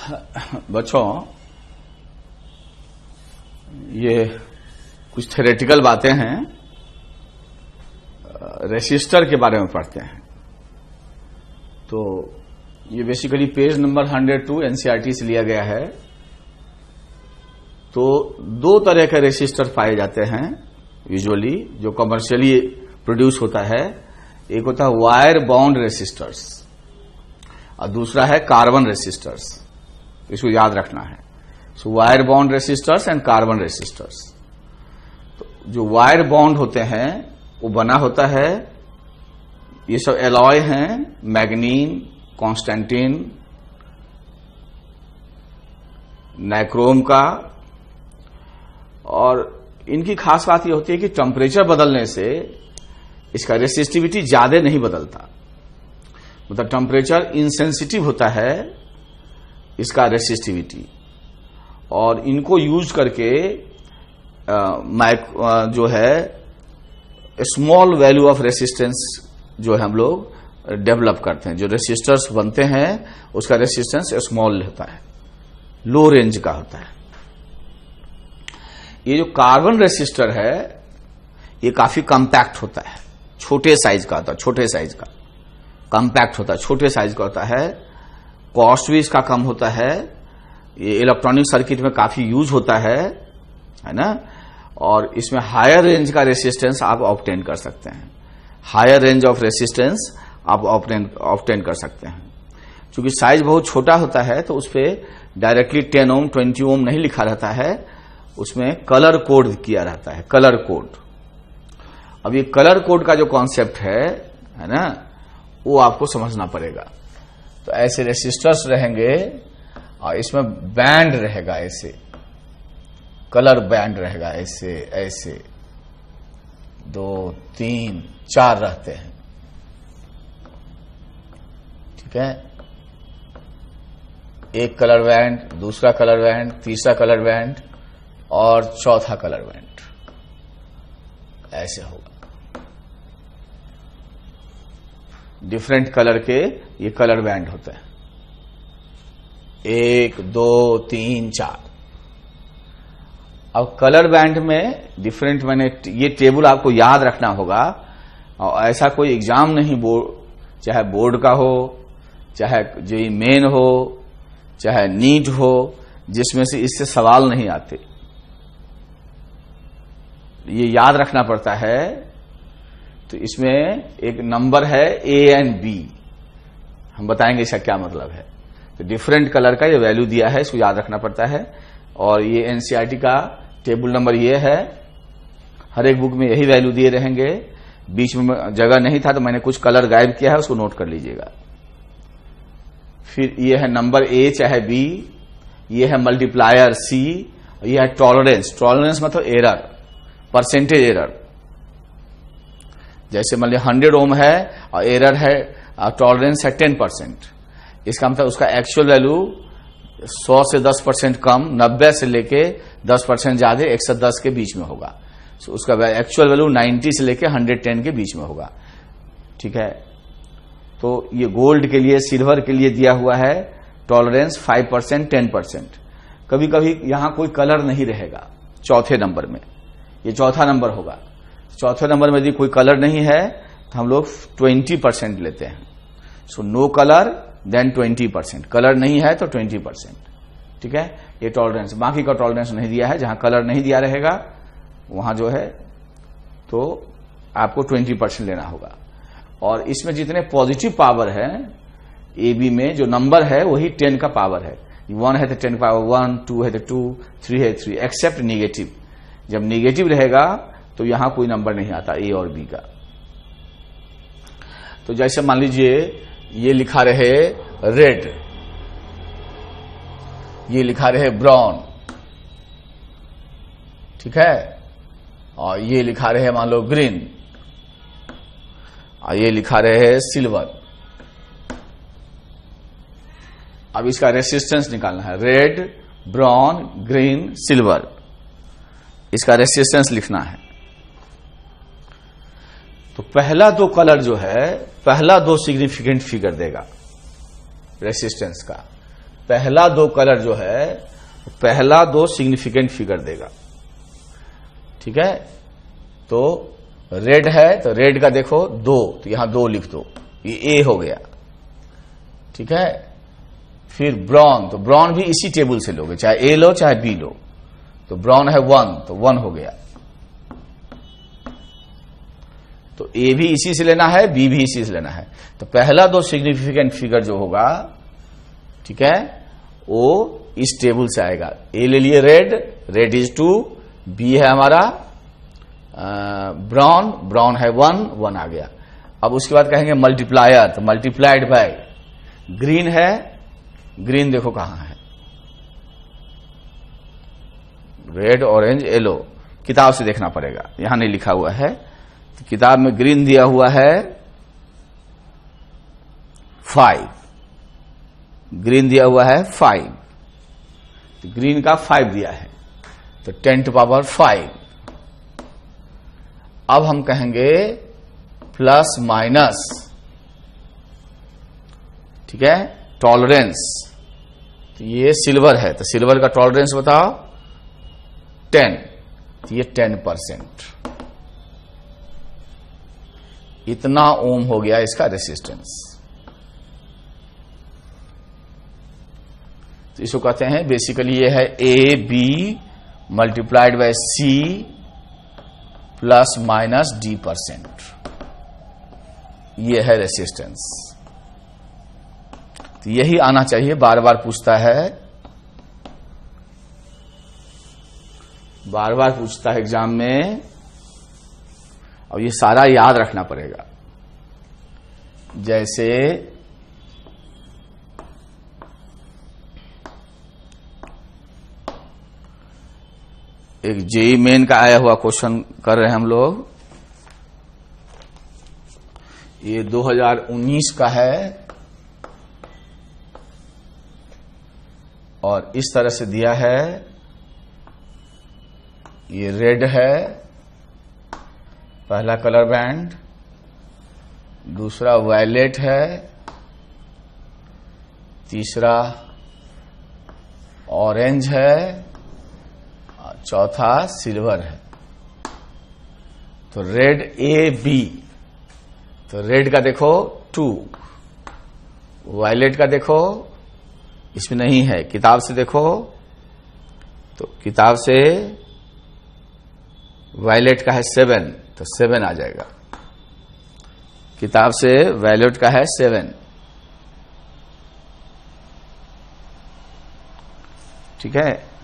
बच्चों, ये कुछ थ्योरेटिकल बातें हैं, रेसिस्टर के बारे में पढ़ते हैं। तो ये बेसिकली पेज नंबर 102 एनसीईआरटी से लिया गया है। तो दो तरह के रेसिस्टर पाए जाते हैं यूजुअली, जो कमर्शियली प्रोड्यूस होता है। एक होता है वायर बाउंड रेसिस्टर्स और दूसरा है कार्बन रेसिस्टर्स। इसको याद रखना है। So wire bound resistors and carbon resistors. तो जो वायर बाउंड होते हैं वो बना होता है, ये सब एलॉय हैं, मैग्नीन, कॉन्स्टेंटिन, नाइक्रोम का। और इनकी खास बात यह होती है कि टेम्परेचर बदलने से इसका रेसिस्टिविटी ज्यादा नहीं बदलता, मतलब टेम्परेचर इंसेंसिटिव होता है इसका रेसिस्टिविटी। और इनको यूज करके जो है स्मॉल वैल्यू ऑफ रेसिस्टेंस जो है हम लोग डेवलप करते हैं। जो रेसिस्टर्स बनते हैं उसका रेसिस्टेंस स्मॉल होता है, लो रेंज का होता है। ये जो कार्बन रेसिस्टर है ये काफी कॉम्पैक्ट होता है, छोटे साइज का होता है, छोटे साइज का कॉम्पैक्ट होता है, छोटे साइज का होता है। कॉस्ट भी इसका कम होता है। ये इलेक्ट्रॉनिक सर्किट में काफी यूज होता है ना। और इसमें हायर रेंज का रेसिस्टेंस आप ऑब्टेन कर सकते हैं, हायर रेंज ऑफ रेसिस्टेंस आप ऑब्टेन कर सकते हैं। क्योंकि साइज बहुत छोटा होता है तो उस पर डायरेक्टली 10 ओम 20 ओम नहीं लिखा रहता है, उसमें कलर कोड किया रहता है, कलर कोड। अब ये कलर कोड का जो कॉन्सेप्ट है ना, वो आपको समझना पड़ेगा। तो ऐसे रेसिस्टर्स रहेंगे और इसमें बैंड रहेगा, ऐसे कलर बैंड रहेगा, ऐसे ऐसे 2 3 4 रहते हैं, ठीक है। एक कलर बैंड, दूसरा कलर बैंड, तीसरा कलर बैंड और चौथा कलर बैंड, ऐसे होगा। डिफरेंट कलर के ये कलर बैंड होते हैं, 1 2 3 4। अब कलर बैंड में डिफरेंट, मैंने ये टेबल आपको याद रखना होगा। और ऐसा कोई एग्जाम नहीं, चाहे बोर्ड का हो, चाहे जेईई मेन हो, चाहे नीट हो, जिसमें से इससे सवाल नहीं आते। ये याद रखना पड़ता है। तो इसमें एक नंबर है ए एंड बी, हम बताएंगे इसका क्या मतलब है। तो डिफरेंट कलर का ये वैल्यू दिया है, इसको याद रखना पड़ता है। और ये एनसीईआरटी का टेबल नंबर ये है, हर एक बुक में यही वैल्यू दिए रहेंगे। बीच में जगह नहीं था तो मैंने कुछ कलर गायब किया है, उसको नोट कर लीजिएगा। फिर ये है नंबर ए चाहे बी, ये है मल्टीप्लायर सी, ये है टॉलरेंस। टॉलरेंस मतलब एरर, परसेंटेज एरर। जैसे मान लिया 100 ओम है और एरर है, टॉलरेंस है 10%। इसका मतलब उसका एक्चुअल वैल्यू 100 से 10% कम, 90 से लेके 10% ज्यादा 110 के बीच में होगा। तो उसका एक्चुअल वैल्यू 90 से लेके 110 के बीच में होगा, ठीक है। तो ये गोल्ड के लिए, सिल्वर के लिए दिया हुआ है टॉलरेंस 5%, 10%। कभी कभी यहां कोई कलर नहीं रहेगा चौथे नंबर में, ये चौथा नंबर होगा। चौथे नंबर में यदि कोई कलर नहीं है तो हम लोग 20% लेते हैं। So no colour then 20%, colour नहीं है तो 20%, ठीक है। ये टॉलरेंस, बाकी का टॉलरेंस नहीं दिया है। जहां कलर नहीं दिया रहेगा वहां जो है तो आपको 20% लेना होगा। और इसमें जितने पॉजिटिव पावर है ए बी में, जो नंबर है वही 10 का पावर है। 1 है तो 10 का पावर 1, 2 है तो 2, 3 है 3, एक्सेप्ट निगेटिव। जब निगेटिव रहेगा तो यहां कोई नंबर नहीं आता ए और बी का। तो जैसे मान लीजिए ये लिखा रहे रेड, ये लिखा रहे ब्राउन, ठीक है। और ये लिखा रहे मान लो ग्रीन, और ये लिखा रहे सिल्वर। अब इसका रेसिस्टेंस निकालना है, रेड, ब्राउन, ग्रीन, सिल्वर, इसका रेसिस्टेंस लिखना है। तो पहला दो कलर जो है, पहला दो सिग्निफिकेंट फिगर देगा रेसिस्टेंस का। पहला दो कलर जो है, पहला दो सिग्निफिकेंट फिगर देगा। ठीक है, तो रेड है तो रेड का देखो 2, तो यहां 2 लिख दो, ये ए हो गया। ठीक है, फिर ब्राउन, तो ब्राउन भी इसी टेबल से लोगे, चाहे ए लो चाहे बी लो। तो ब्राउन है 1, तो 1 हो गया। तो ए भी इसी से लेना है, बी भी इसी से लेना है। तो पहला दो सिग्निफिकेंट फिगर जो होगा, ठीक है, वो इस टेबल से आएगा। ए ले लिए रेड, रेड इज 2, बी है हमारा ब्राउन, ब्राउन है 1, 1 आ गया। अब उसके बाद कहेंगे मल्टीप्लायर, तो मल्टीप्लाइड बाय ग्रीन है, ग्रीन देखो कहां है, रेड, ऑरेंज, येलो, किताब से देखना पड़ेगा, यहां नहीं लिखा हुआ है। तो किताब में ग्रीन दिया हुआ है 5, ग्रीन दिया हुआ है 5, तो ग्रीन का 5 दिया है, तो 10⁵। अब हम कहेंगे प्लस माइनस, ठीक है, टॉलरेंस। तो ये सिल्वर है, तो सिल्वर का टॉलरेंस बताओ 10, तो ये 10%। इतना ओम हो गया इसका रेसिस्टेंस। तो इसको कहते हैं बेसिकली ये है A B multiplied by C plus minus D%। ये है रेसिस्टेंस। तो यही आना चाहिए, बार बार पूछता है, बार बार पूछता है एग्जाम में, और ये सारा याद रखना पड़ेगा। जैसे एक जेईई मेन का आया हुआ क्वेश्चन कर रहे हैं हम लोग, ये 2019 का है, और इस तरह से दिया है। ये रेड है पहला कलर बैंड, दूसरा वायलेट है, तीसरा ऑरेंज है, चौथा सिल्वर है। तो रेड ए बी, तो रेड का देखो 2, वायलेट का देखो इसमें नहीं है, किताब से देखो, तो किताब से वायलेट का है 7, तो 7 आ जाएगा। किताब से वायलेट का है 7, ठीक है।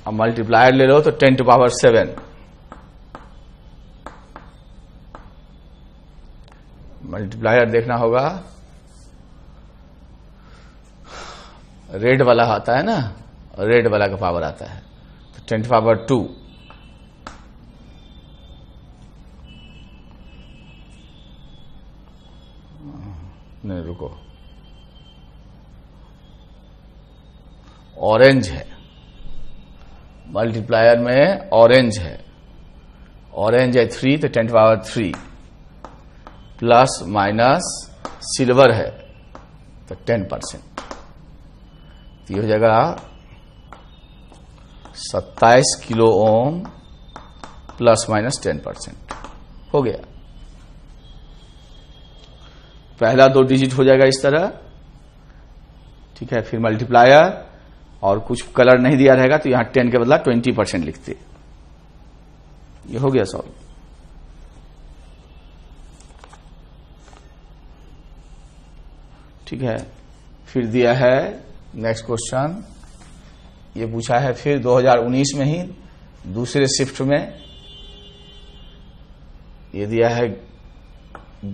अब मल्टीप्लायर ले लो तो 10⁵। मल्टीप्लायर देखना होगा, रेड वाला आता है ना, रेड वाला का पावर आता है, तो 10⁵2। नहीं रुको, ऑरेंज है, मल्टीप्लायर में ऑरेंज है, ऑरेंज है 3, तो 10⁵3 प्लस माइनस सिल्वर है तो 10%, तो ये हो जाएगा 27 किलो ओम प्लस माइनस 10% हो गया। पहला 2 डिजिट हो जाएगा इस तरह, ठीक है। फिर मल्टीप्लायर, और कुछ कलर नहीं दिया रहेगा तो यहां 10 के बदला 20% लिखते, ये हो गया सॉल्व। ठीक है। फिर दिया है नेक्स्ट क्वेश्चन, ये पूछा है फिर 2019 में ही दूसरे शिफ्ट में, ये दिया है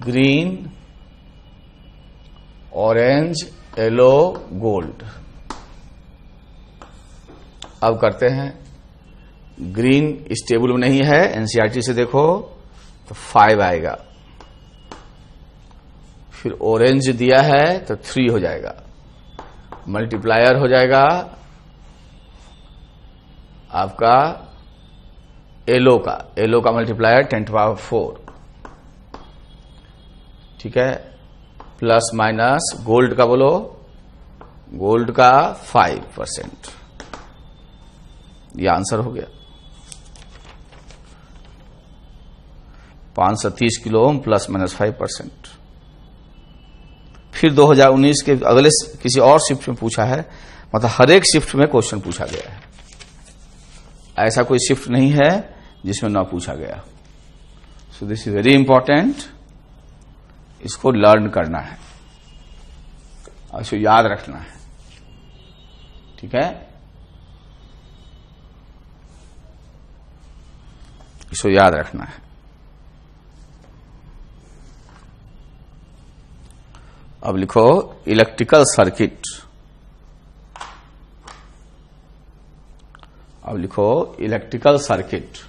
ग्रीन, ऑरेंज, येलो, गोल्ड। अब करते हैं, ग्रीन इस टेबल में नहीं है, एनसीईआरटी से देखो तो 5 आएगा। फिर ऑरेंज दिया है तो 3 हो जाएगा, मल्टीप्लायर हो जाएगा आपका येलो का मल्टीप्लायर 10⁴, ठीक है। प्लस माइनस गोल्ड का बोलो, गोल्ड का 5%। ये आंसर हो गया। 530 किलो ओम प्लस माइनस 5%। फिर 2019 के अगले किसी और शिफ्ट में पूछा है, मतलब हर एक शिफ्ट में क्वेश्चन पूछा गया है, ऐसा कोई शिफ्ट नहीं है जिसमें ना पूछा गया। So this is very important, इसको लर्न करना है और इसको याद रखना है, ठीक है। इसको याद रखना है। अब लिखो इलेक्ट्रिकल सर्किट। अब लिखो electrical circuit.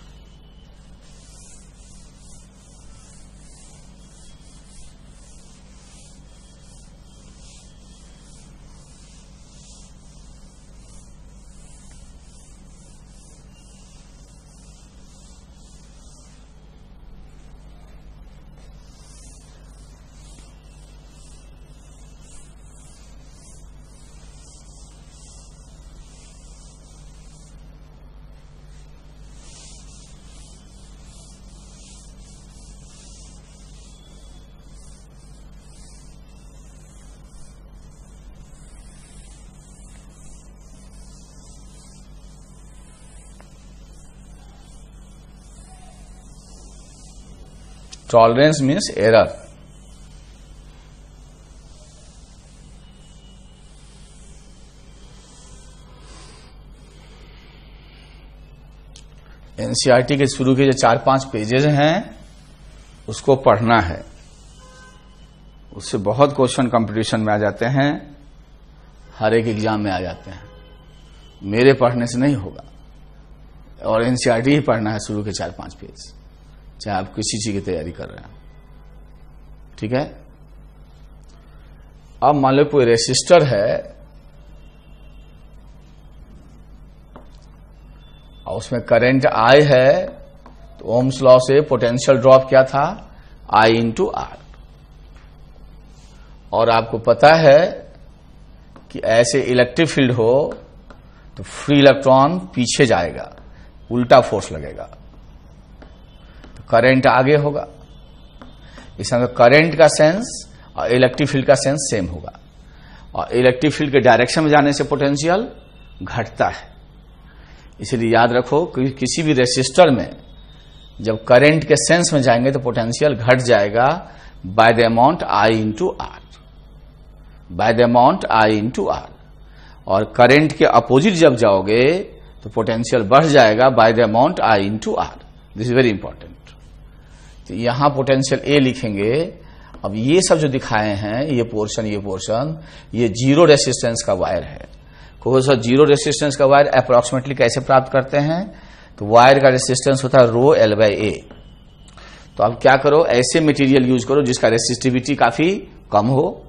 Tolerance means error. NCERT के शुरू के जो 4-5 पेजेस हैं उसको पढ़ना है, उससे बहुत क्वेश्चन कंपटीशन में आ जाते हैं, हर एक एग्जाम में आ जाते हैं। मेरे पढ़ने से नहीं होगा, और एनसीईआरटी ही पढ़ना है शुरू के 4-5 पेज, चाहे आप किसी चीज की तैयारी कर रहे हैं, ठीक है। अब मान लो कोई रेसिस्टर है और उसमें करंट I है, तो ओम्स लॉ से पोटेंशियल ड्रॉप क्या था, I इंटू R। और आपको पता है कि ऐसे इलेक्ट्रिक फील्ड हो तो फ्री इलेक्ट्रॉन पीछे जाएगा, उल्टा फोर्स लगेगा, करंट आगे होगा। इसमें करंट का सेंस और इलेक्ट्रिक फील्ड का सेंस सेम होगा, और इलेक्ट्रिक फील्ड के डायरेक्शन में जाने से पोटेंशियल घटता है। इसलिए याद रखो कि किसी भी रेसिस्टर में जब करंट के सेंस में जाएंगे तो पोटेंशियल घट जाएगा by the amount I into R, by the amount I into R. और करंट के अपोजिट जब जाओगे तो पोटेंशियल बढ़ जाएगा by the amount I into R. This is very important. तो यहां पोटेंशियल A लिखेंगे। अब ये सब जो दिखाए हैं, ये पोर्शन ये जीरो रेसिस्टेंस का वायर है। कोई सा जीरो रेसिस्टेंस का वायर अप्रोक्सीमेटली कैसे प्राप्त करते हैं, तो वायर का रेसिस्टेंस होता है रो L बाई A। तो अब क्या करो, ऐसे मटेरियल यूज करो जिसका रेसिस्टिविटी काफी कम हो,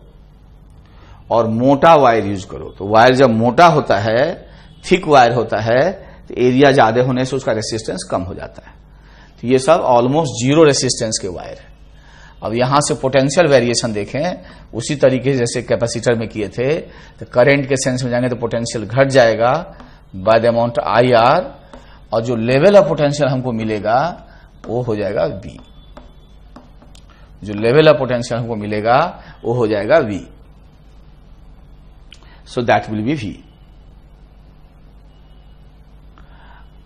और मोटा वायर यूज करो। तो वायर जब मोटा होता है, थिक वायर होता है, तो एरिया ज्यादा होने से उसका रेसिस्टेंस कम हो जाता है। तो ये सब ऑलमोस्ट जीरो रेसिस्टेंस के वायर है। अब यहां से पोटेंशियल वेरिएशन देखें, उसी तरीके से जैसे कैपेसिटर में किए थे, तो करंट के सेंस में जाएंगे तो पोटेंशियल घट जाएगा बाय द अमाउंट IR, और जो लेवल ऑफ पोटेंशियल हमको मिलेगा वो हो जाएगा V। जो लेवल ऑफ पोटेंशियल हमको मिलेगा वो हो जाएगा V। So that will be V।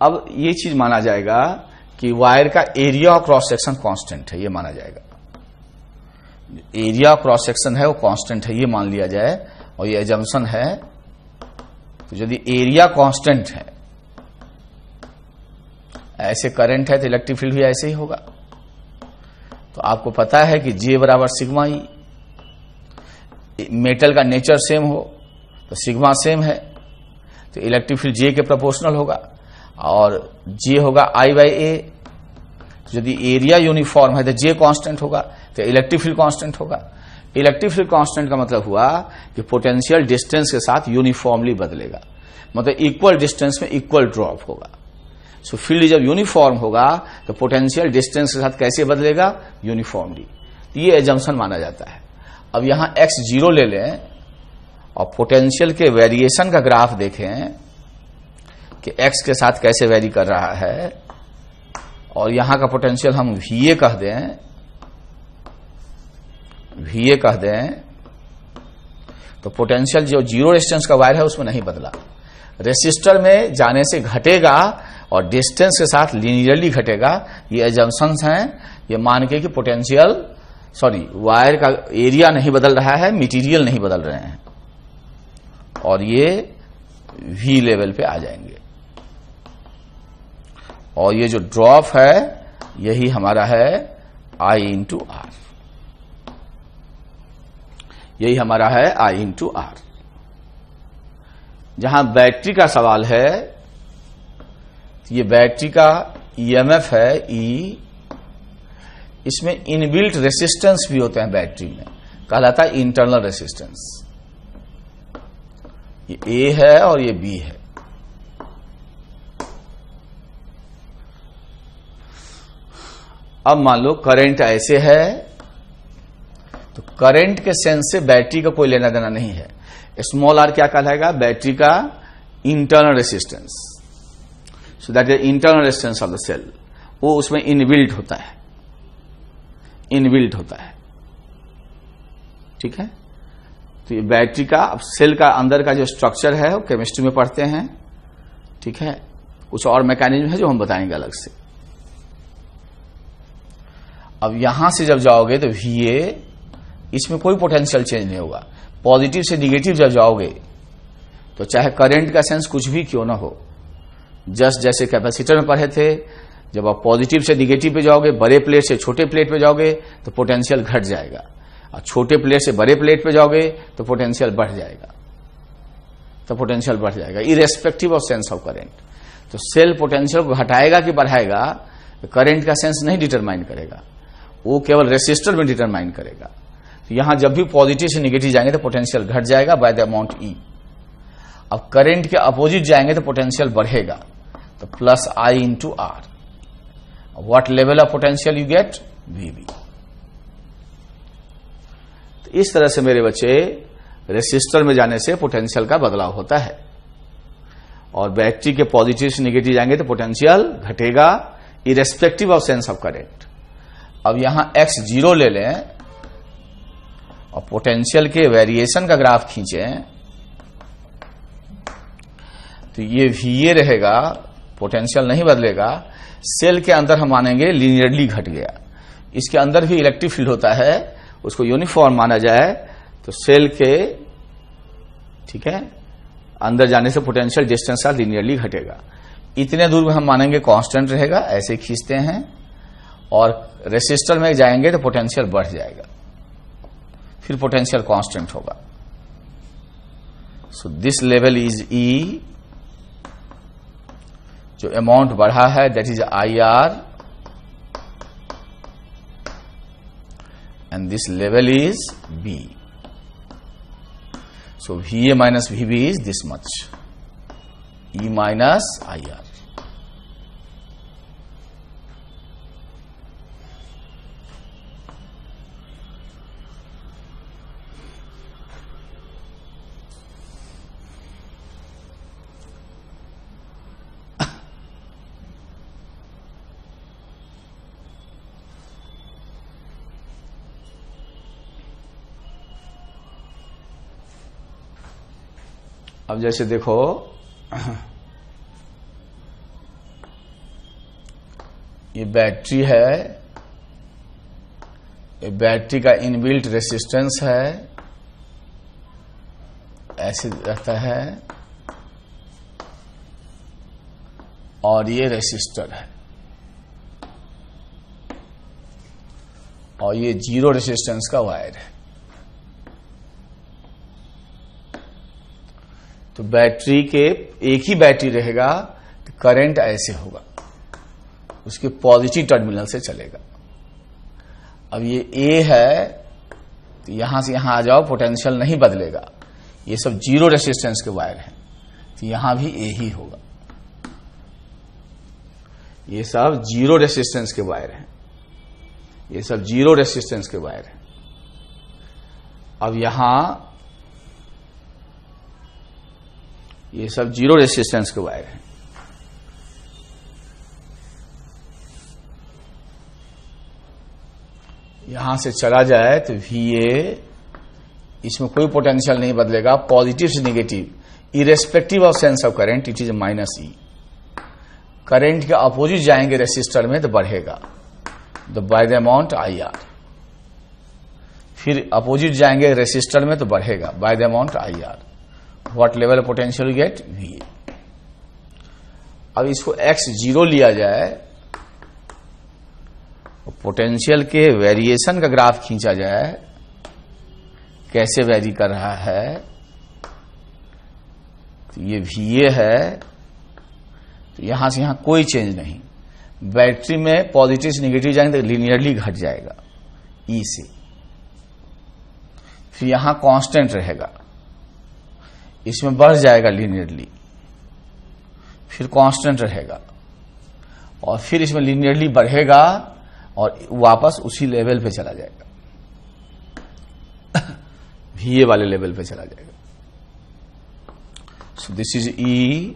अब ये चीज माना जाएगा कि वायर का area of cross section constant है, ये माना जाएगा। एरिया ऑफ क्रॉस सेक्शन है वो कांस्टेंट है, ये मान लिया जाए, और ये एजम्पशन है। तो यदि एरिया कांस्टेंट है, ऐसे करंट है, तो इलेक्ट्रिक फील्ड भी ऐसे ही होगा। तो आपको पता है कि J बराबर सिग्मा ई। मेटल का नेचर सेम हो तो सिग्मा सेम है, तो इलेक्ट्रिक फील्ड J के प्रोपोर्शनल होगा, और J होगा I बाई A। यदि एरिया यूनिफॉर्म है तो J कांस्टेंट होगा, तो इलेक्ट्रिक फील्ड कांस्टेंट होगा। इलेक्ट्रिक फील्ड कांस्टेंट का मतलब हुआ कि पोटेंशियल डिस्टेंस के साथ यूनिफॉर्मली बदलेगा, मतलब इक्वल डिस्टेंस में इक्वल ड्रॉप होगा। सो फील्ड जब यूनिफॉर्म होगा तो पोटेंशियल डिस्टेंस के साथ कैसे बदलेगा, यूनिफॉर्मली। ये एजम्पशन माना जाता है। अब यहां x 0 ले लें और पोटेंशियल के वेरिएशन का ग्राफ देखें कि एक्स के साथ कैसे वेरी कर रहा है, और यहां का पोटेंशियल हम VA कह दें, तो पोटेंशियल जो जीरो रेजिस्टेंस का वायर है उसमें नहीं बदला। रेसिस्टर में जाने से घटेगा और डिस्टेंस के साथ लीनियरली घटेगा, ये एजम्पशंस हैं। ये मान के कि वायर का एरिया नहीं बदल रहा है, मटेरियल नहीं बदल रहे हैं, और ये V लेवल पे आ जाएंगे। और ये जो ड्रॉप है यही हमारा है I इंटू R, यही हमारा है I इंटू R। जहां बैटरी का सवाल है, ये बैटरी का EMF है E, इसमें इनबिल्ट रेसिस्टेंस भी होते हैं बैटरी में, कहलाता है इंटरनल रेसिस्टेंस। ये A है और ये B है। अब मान लो करंट ऐसे है, तो करंट के सेंस से बैटरी का कोई लेना देना नहीं है। स्मॉल r क्या कहलाएगा? बैटरी का internal resistance. So that is internal resistance of the cell, वो उसमें इनबिल्ट होता है, ठीक है। तो ये बैटरी का, अब सेल का अंदर का जो स्ट्रक्चर है वो केमिस्ट्री में पढ़ते हैं, ठीक है। कुछ और मैकेनिज्म है जो हम बताएंगे अलग से। अब यहां से जब जाओगे तो VA, इसमें कोई पोटेंशियल चेंज नहीं होगा। पॉजिटिव से निगेटिव जब जाओगे तो चाहे करंट का सेंस कुछ भी क्यों ना हो, जस्ट जैसे कैपेसिटर में पढ़े थे, जब आप पॉजिटिव से निगेटिव पे जाओगे, बड़े प्लेट से छोटे प्लेट पे जाओगे तो पोटेंशियल घट जाएगा, और छोटे प्लेट से बड़े प्लेट पे जाओगे तो पोटेंशियल बढ़ जाएगा, irrespective of sense of current. तो सेल पोटेंशियल को घटाएगा कि बढ़ाएगा, करंट का सेंस नहीं डिटरमाइन करेगा, वो केवल रेसिस्टर में डिटरमाइन करेगा। तो यहां जब भी पॉजिटिव से निगेटिव जाएंगे तो पोटेंशियल घट जाएगा बाय द अमाउंट E। अब करंट के अपोजिट जाएंगे तो पोटेंशियल बढ़ेगा, तो plus I into R। What level of potential you get? VB। तो इस तरह से मेरे बच्चे रेसिस्टर में जाने से पोटेंशियल का बदलाव होता है, और बैटरी के पॉजिटिव से निगेटिव जाएंगे तो पोटेंशियल घटेगा irrespective of sense of current. अब यहां x0 ले लें और पोटेंशियल के वेरिएशन का ग्राफ खींचें, तो ये VA रहेगा, पोटेंशियल नहीं बदलेगा। सेल के अंदर हम मानेंगे लीनियरली घट गया। इसके अंदर भी इलेक्ट्रिक फील्ड होता है, उसको यूनिफॉर्म माना जाए तो सेल के, ठीक है, अंदर जाने से पोटेंशियल डिस्टेंस का लीनियरली घटेगा। इतने दूर में हम मानेंगे कांस्टेंट रहेगा, ऐसे खींचते हैं, और रेसिस्टर में जाएंगे तो पोटेंशियल बढ़ जाएगा, फिर पोटेंशियल कांस्टेंट होगा। So this level is E, जो अमाउंट बढ़ा है that is IR, and this level is B। So VA minus VB is this much, E minus IR। अब जैसे देखो, ये बैटरी है, ये बैटरी का इनबिल्ट रेसिस्टेंस है, ऐसे रहता है, और ये रेसिस्टर है, और ये जीरो रेसिस्टेंस का वायर है। तो बैटरी के, एक ही बैटरी रहेगा तो करंट ऐसे होगा, उसके पॉजिटिव टर्मिनल से चलेगा। अब ये A है, तो यहां से यहां आ जाओ, पोटेंशियल नहीं बदलेगा, ये सब जीरो रेसिस्टेंस के वायर हैं, तो यहां भी A ही होगा। ये सब जीरो रेसिस्टेंस के वायर हैं, ये सब जीरो रेसिस्टेंस के वायर हैं। अब यहां ये सब जीरो रेसिस्टेंस के वायर हैं। यहां से चला जाए तो VA, इसमें कोई पोटेंशियल नहीं बदलेगा, पॉजिटिव से negative irrespective of sense of current it is -E। Current के अपोजिट जाएंगे रेसिस्टर में तो बढ़ेगा, the by the amount IR। फिर अपोजिट जाएंगे रेसिस्टर में तो बढ़ेगा by the amount IR। What level of potential get VA। अब इसको x0 लिया जाए, पोटेंशियल के वेरिएशन का ग्राफ खींचा जाए, कैसे वेरी कर रहा है। तो ये VA है, तो यहां से यहां कोई चेंज नहीं। बैटरी में पॉजिटिव से निगेटिव जाएंगे तो लीनियरली घट जाएगा E से। फिर यहां कांस्टेंट रहेगा, इसमें बढ़ जाएगा लीनियरली, फिर कांस्टेंट रहेगा, और फिर इसमें लीनियरली बढ़ेगा और वापस उसी लेवल पे चला जाएगा, VA वाले लेवल पे चला जाएगा। So this is E,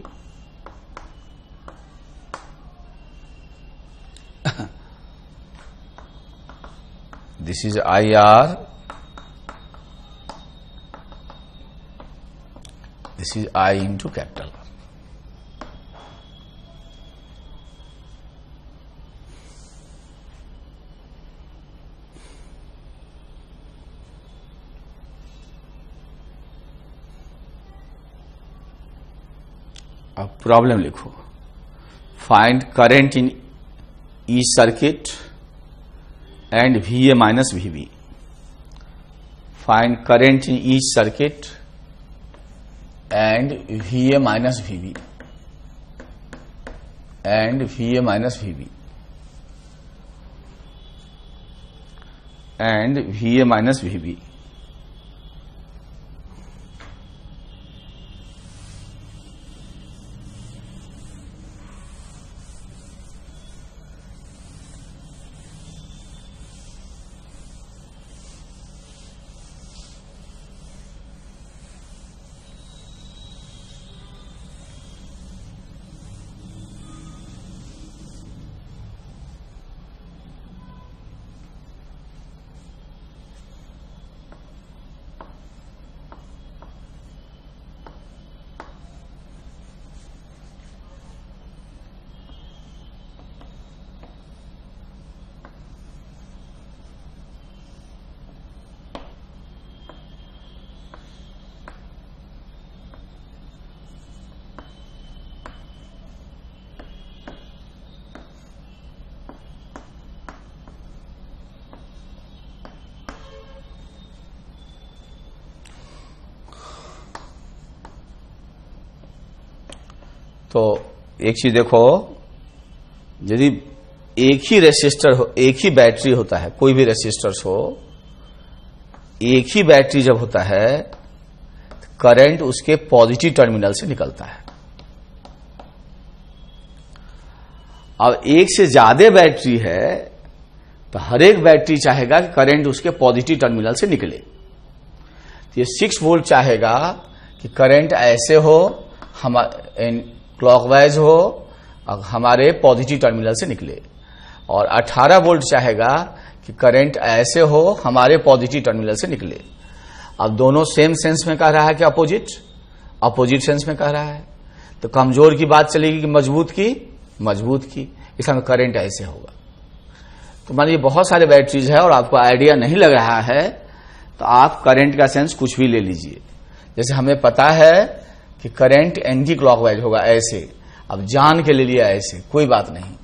this is IR, this is I into capital R. अब प्रॉब्लम लिखो, find current in each circuit and VA minus VB. Find current in each circuit and VA minus VB and VA minus VB and VA minus VB. तो एक चीज देखो, यदि एक ही resistor हो, एक ही बैटरी होता है, कोई भी रेसिस्टर्स हो, एक ही बैटरी जब होता है करंट उसके पॉजिटिव टर्मिनल से निकलता है। अब एक से ज्यादा बैटरी है तो हर एक बैटरी चाहेगा कि करंट उसके पॉजिटिव टर्मिनल से निकले। तो ये 6 वोल्ट चाहेगा कि करंट ऐसे हो, क्लॉकवाइज हो, हमारे पॉजिटिव टर्मिनल से निकले, और 18 वोल्ट चाहेगा कि करंट ऐसे हो, हमारे पॉजिटिव टर्मिनल से निकले। अब दोनों सेम सेंस में कह रहा है कि अपोजिट सेंस में कह रहा है, तो कमजोर की बात चलेगी कि मजबूत की, इसमें करंट ऐसे होगा। तो मान लीजिए बहुत सारे बैटरीज है और आपको आइडिया नहीं लग रहा है, तो आप करंट का सेंस कुछ भी ले लीजिए। जैसे हमें पता है कि करंट एंटी क्लॉकवाइज होगा ऐसे, अब जान के ले लिया ऐसे, कोई बात नहीं,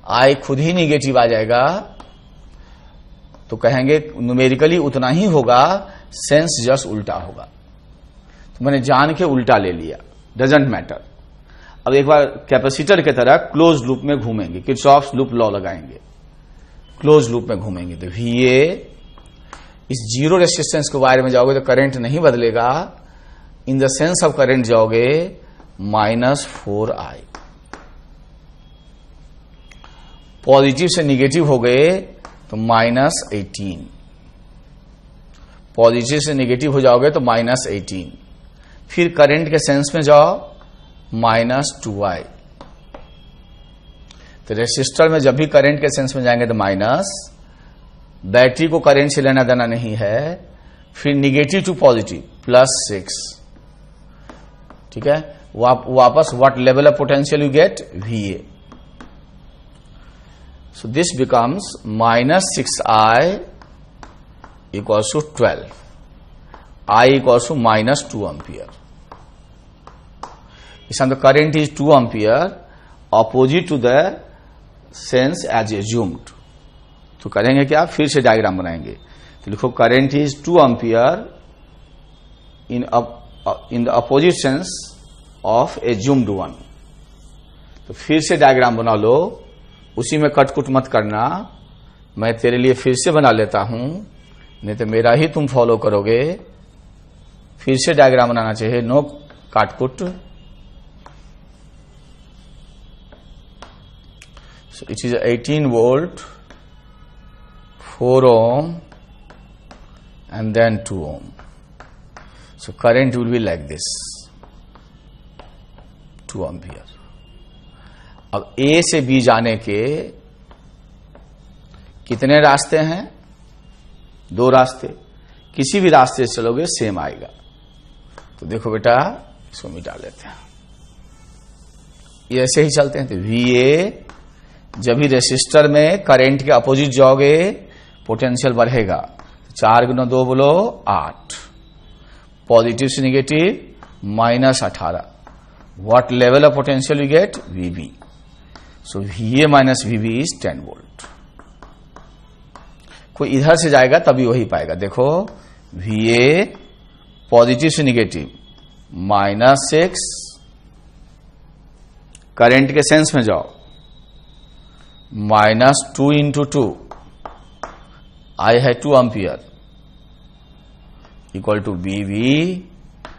आई खुद ही निगेटिव आ जाएगा, तो कहेंगे न्यूमेरिकली उतना ही होगा, सेंस जस्ट उल्टा होगा। तो मैंने जान के उल्टा ले लिया, डजंट मैटर। अब एक बार कैपेसिटर की तरह क्लोज लूप में घूमेंगे, किरचॉफ्स लूप लॉ लगाएंगे, क्लोज लूप में घूमेंगे, तो VA इस जीरो रेसिस्टेंस के वायर में जाओगे तो करंट नहीं बदलेगा, in the sense of current जाओगे -4I। पॉजिटिव से निगेटिव हो गए तो -18, पॉजिटिव से निगेटिव हो जाओगे तो -18। फिर करंट के सेंस में जाओ -2i। तो रेसिस्टर में जब भी करंट के सेंस में जाएंगे तो माइनस, बैटरी को करंट से लेना देना नहीं है, फिर निगेटिव टू पॉजिटिव +6, ठीक है। वापस what level of potential you get, VA। So this becomes -6i equals to 12, I equals to -2 ampere. इस the current is 2 ampere opposite to the sense as assumed। तो करेंगे क्या, फिर से डायग्राम बनाएंगे। तो लिखो current is 2 ampere in the opposite sense of assumed one। तो फिर से डायग्राम बना लो, उसी में कटकुट मत करना, मैं तेरे लिए फिर से बना लेता हूं, नहीं तो मेरा ही तुम फॉलो करोगे। फिर से डायग्राम बनाना चाहिए, नो काटकुट। So it is 18 volt, 4 ohm and then 2 ohm। So current will be like this, 2 ampere। अब A से B जाने के कितने रास्ते हैं, 2 रास्ते, किसी भी रास्ते से चलोगे सेम आएगा। तो देखो बेटा, इसको मिटा लेते हैं, ये ऐसे ही चलते हैं। तो VA, जब भी रेसिस्टर में करंट के अपोजिट जाओगे पोटेंशियल बढ़ेगा। 4 × 2 बोलो 8, पॉजिटिव से negative -18। What level of potential you get, VB। So VA - VB is 10 volt. कोई इधर से जाएगा तभी वही पाएगा। देखो VA पॉजिटिव से निगेटिव -6, करंट के सेंस में जाओ -2 × 2, I है 2 ampere equal to VB।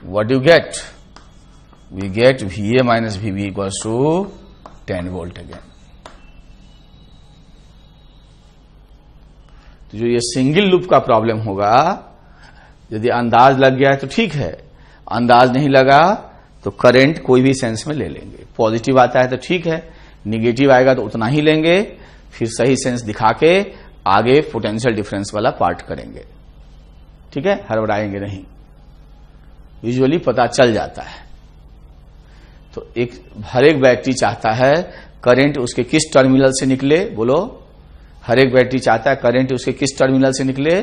what do you get, we get VA - VB equals to 10 volt again। तो जो ये सिंगल लूप का प्रॉब्लम होगा, यदि अंदाज लग गया है तो ठीक है, अंदाज नहीं लगा तो करंट कोई भी सेंस में ले लेंगे। पॉजिटिव आता है तो ठीक है, निगेटिव आएगा तो उतना ही लेंगे, फिर सही सेंस दिखा के आगे पोटेंशियल डिफरेंस वाला पार्ट करेंगे, ठीक है, हड़बड़ाएंगे नहीं, यूजुअली पता चल जाता है। तो हर एक बैटरी चाहता है करंट उसके किस टर्मिनल से निकले, बोलो, हर एक बैटरी चाहता है करंट उसके किस टर्मिनल से निकले,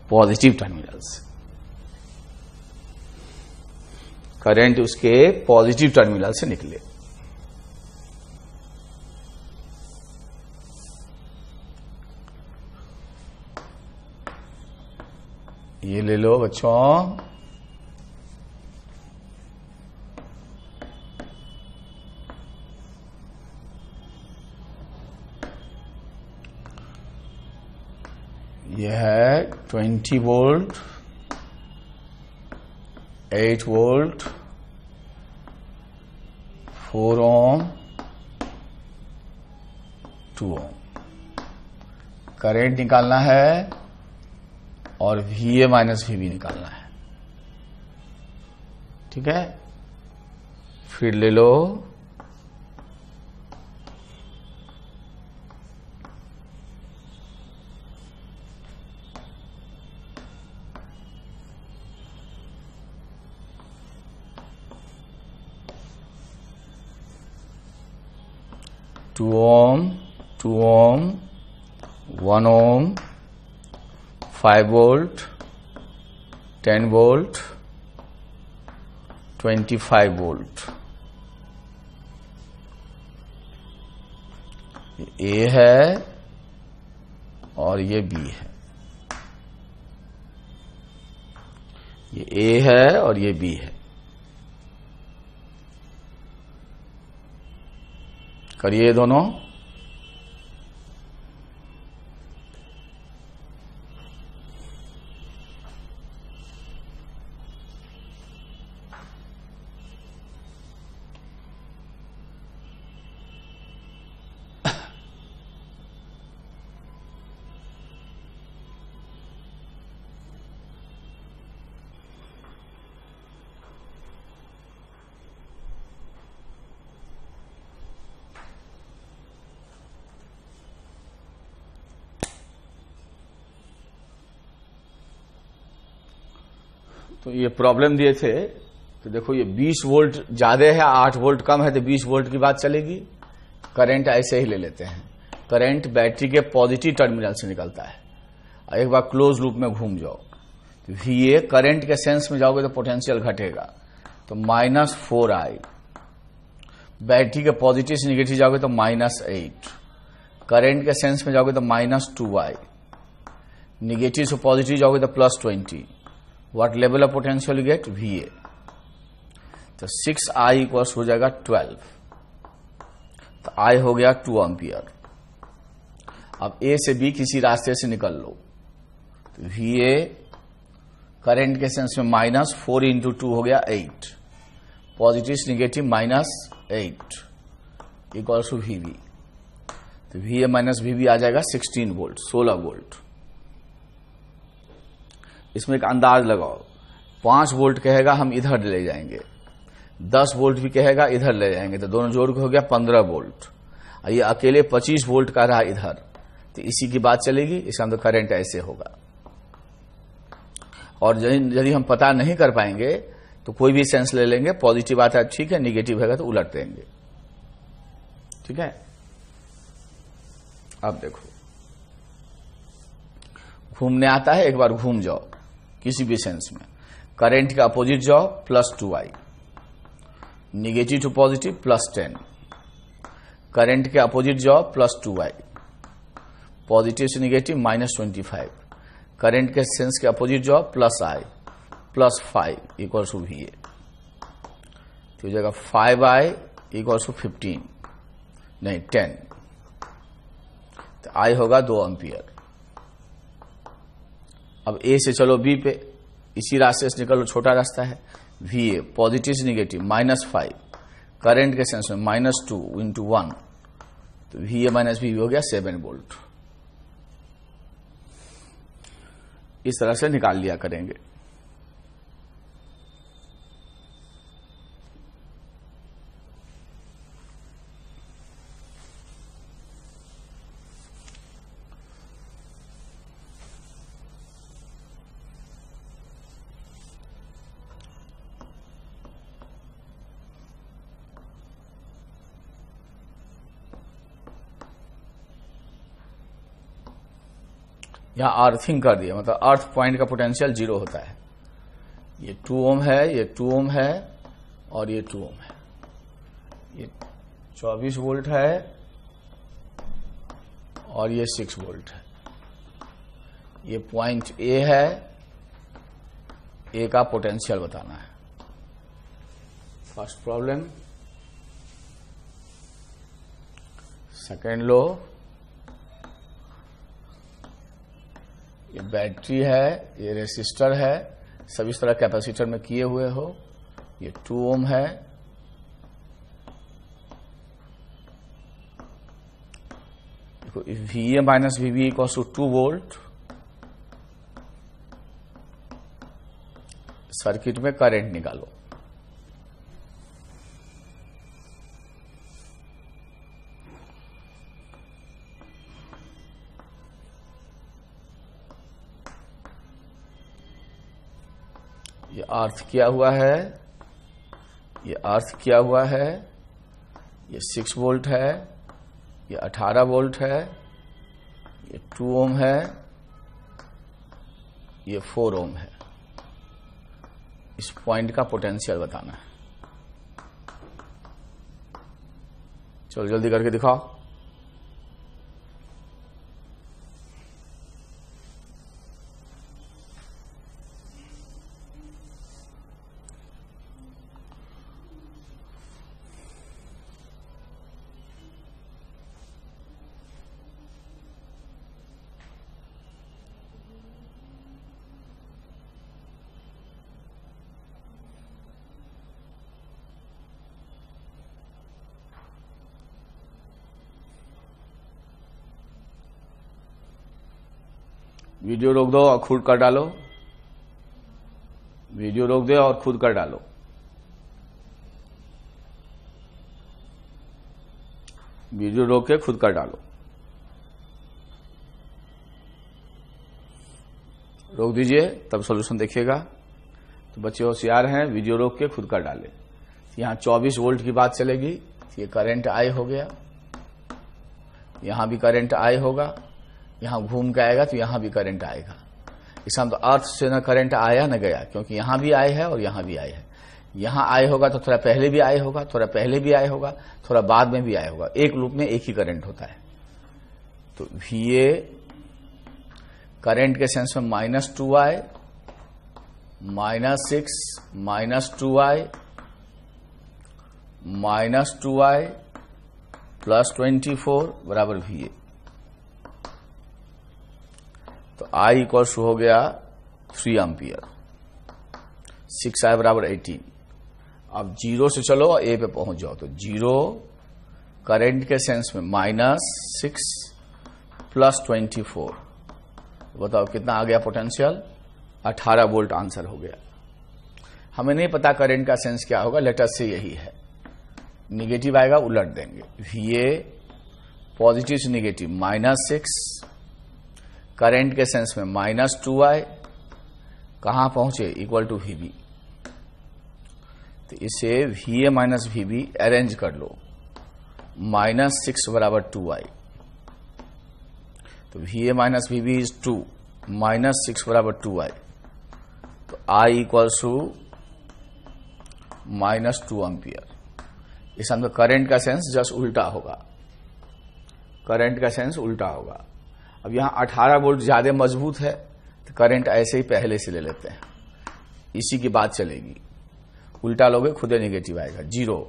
पॉजिटिव टर्मिनल से। करंट उसके पॉजिटिव टर्मिनल से निकले। ये ले लो बच्चों, यह है 20 वोल्ट, 8 वोल्ट, 4 ओम, 2 ओम। करंट निकालना है और VA - VB निकालना है, ठीक है। फिर ले लो two ohm, 2 ohm, 1 ohm, 5 volt, 10 volt, 25 volt. ये A है और ये B है, ये A है और ये B है। करिए दोनों, तो ये प्रॉब्लम दिए थे, तो देखो ये 20 वोल्ट ज्यादा है, 8 वोल्ट कम है, तो 20 वोल्ट की बात चलेगी। करंट ऐसे ही ले लेते हैं। करंट बैटरी के पॉजिटिव टर्मिनल से निकलता है। एक बार क्लोज लूप में घूम जाओ, तो VA करंट के सेंस में जाओगे तो पोटेंशियल घटेगा, तो -4I। बैटरी के पॉजिटिव से निगेटिव जाओगे तो -8। करंट के सेंस में जाओगे तो -2I। निगेटिव से पॉजिटिव जाओगे तो +20। What level of potential you get? VA। तो 6I इक्वल्स हो जाएगा 12। तो I हो गया 2 एम्पियर। अब A से B किसी रास्ते से निकल लो, तो VA करंट के सेंस में -4 इंटू 2 हो गया 8। पॉजिटिव से निगेटिव -8 इक्वल्स टू VB। तो VA माइनस VB आ जाएगा 16 वोल्ट, 16 वोल्ट। इसमें एक अंदाज लगाओ, 5 वोल्ट कहेगा हम इधर ले जाएंगे, 10 वोल्ट भी कहेगा इधर ले जाएंगे, तो दोनों जोड़ के हो गया 15 वोल्ट। ये अकेले 25 वोल्ट का रहा इधर, तो इसी की बात चलेगी। इसका मतलब करंट ऐसे होगा। और यदि हम पता नहीं कर पाएंगे तो कोई भी सेंस ले लेंगे। पॉजिटिव आता है ठीक है, निगेटिव हैगा तो उलट देंगे। ठीक है, अब देखो घूमने आता है, एक बार घूम जाओ किसी भी सेंस में। करंट के अपोजिट जाओ +2I, negative to positive +10। Current के अपोजिट जाओ +2I, पॉजिटिव से निगेटिव -25। करंट के सेंस के अपोजिट जाओ +I, +5 इक्वल्स टू VA। तो हो जाएगा 5I इक्वल्स टू 15, नहीं 10। तो I होगा 2 एम्पियर। अब A से चलो B पे, इसी रास्ते से निकलो, छोटा रास्ता है। VA पॉजिटिव से निगेटिव -5, करंट के सेंस में -2 इंटू 1, तो VA माइनस VB हो गया 7 वोल्ट। इस तरह से निकाल लिया करेंगे। यहां अर्थिंग कर दिया, मतलब अर्थ पॉइंट का पोटेंशियल 0 होता है। ये 2 ओम है, ये 2 ओम है, और ये 2 ओम है। ये 24 वोल्ट है और ये 6 वोल्ट है। ये पॉइंट A है, A का पोटेंशियल बताना है। First problem. सेकेंड लो, ये बैटरी है, ये रेसिस्टर है, सब इस तरह कैपेसिटर में किए हुए हो। ये 2 ओम है, देखो VA minus VB equals to 2 volt. Circuit में करंट निकालो। ये अर्थ किया हुआ है, ये अर्थ किया हुआ है, ये 6 वोल्ट है, ये 18 वोल्ट है, ये 2 ओम है, ये 4 ओम है। इस पॉइंट का पोटेंशियल बताना है। चलो जल्दी करके दिखाओ। वीडियो रोक दो और खुद कर डालो। वीडियो रोक दो और खुद कर डालो। वीडियो रोक के खुद कर डालो। रोक दीजिए, तब सॉल्यूशन देखिएगा। तो बच्चे होशियार हैं, वीडियो रोक के खुद कर डाले। यहां 24 वोल्ट की बात चलेगी, ये करंट आई हो गया, यहां भी करंट आई होगा, यहां घूम के आएगा तो यहां भी करंट आएगा। इसका मतलब अर्थ से न करंट आया न गया, क्योंकि यहां भी आए है और यहां भी आए है। यहां आए होगा तो थोड़ा पहले भी आए होगा, थोड़ा पहले भी आए होगा, थोड़ा बाद में भी आए होगा। एक लूप में एक ही करंट होता है। तो VA करंट के सेंस में -2I -6 -2I -2I +24 बराबर VA। तो I इक्वल्स हो गया 3 एम्पियर, 6I बराबर 18। अब 0 से चलो A पे पहुंच जाओ। तो 0 करंट के सेंस में -6 +24, बताओ कितना आ गया पोटेंशियल? 18 वोल्ट आंसर हो गया। हमें नहीं पता करंट का सेंस क्या होगा, लेटर से यही है। निगेटिव आएगा उलट देंगे। VA पॉजिटिव से निगेटिव -6, करंट के सेंस में -2I, कहां पहुंचे? Equal to VB। तो इसे VA माइनस VB अरेंज कर लो। -6 बराबर 2I, तो VA माइनस VB इज 2, -6 बराबर 2I। तो I इक्वल्स टू -2 एम्पियर। इस अंदर करंट का सेंस जस्ट उल्टा होगा, करंट का सेंस उल्टा होगा। अब यहां 18 वोल्ट ज्यादा मजबूत है, तो करंट ऐसे ही पहले से ले लेते हैं, इसी की बात चलेगी। उल्टा लोगे खुद नेगेटिव आएगा। 0